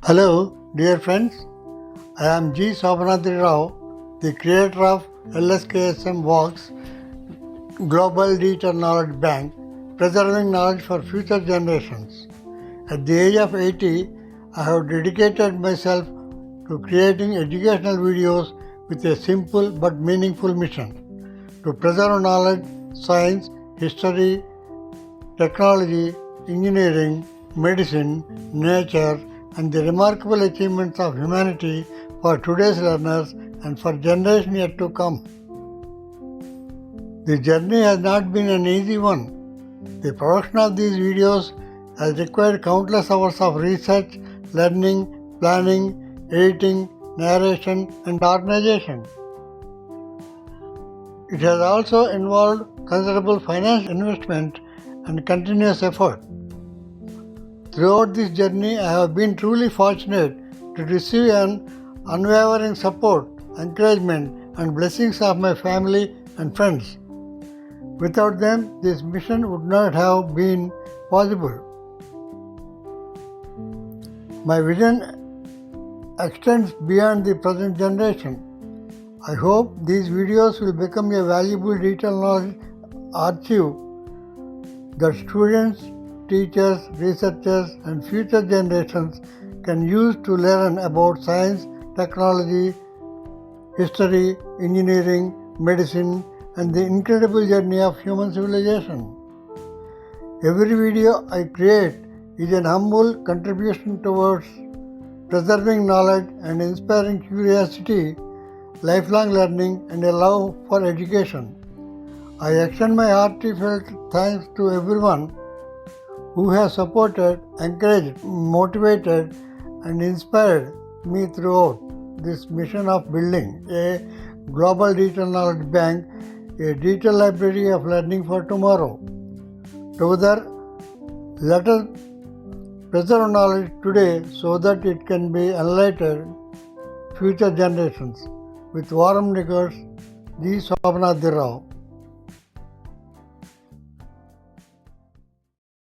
Hello, dear friends. I am Sobanadri Rao, the creator of LSKSM Works Global Digital Knowledge Bank, preserving knowledge for future generations. At the age of 80, I have dedicated myself to creating educational videos with a simple but meaningful mission to preserve knowledge, science, history, technology, engineering, medicine, nature, and the remarkable achievements of humanity for today's learners and for generations yet to come. The journey has not been an easy one. The production of these videos has required countless hours of research, learning, planning, editing, narration, and organization. It has also involved considerable financial investment and continuous effort. Throughout this journey, I have been truly fortunate to receive an unwavering support, encouragement, and blessings of my family and friends. Without them, this mission would not have been possible. My vision extends beyond the present generation. I hope these videos will become a valuable digital knowledge archive that students, teachers, researchers, and future generations can use to learn about science, technology, history, engineering, medicine, and the incredible journey of human civilization. Every video I create is an humble contribution towards preserving knowledge and inspiring curiosity, lifelong learning, and a love for education. I extend my heartfelt thanks to everyone who has supported, encouraged, motivated, and inspired me throughout this mission of building a global digital knowledge bank, a digital library of learning for tomorrow. Together, let us preserve knowledge today so that it can be enlightened future generations. With warm regards, Sobanadri Rao.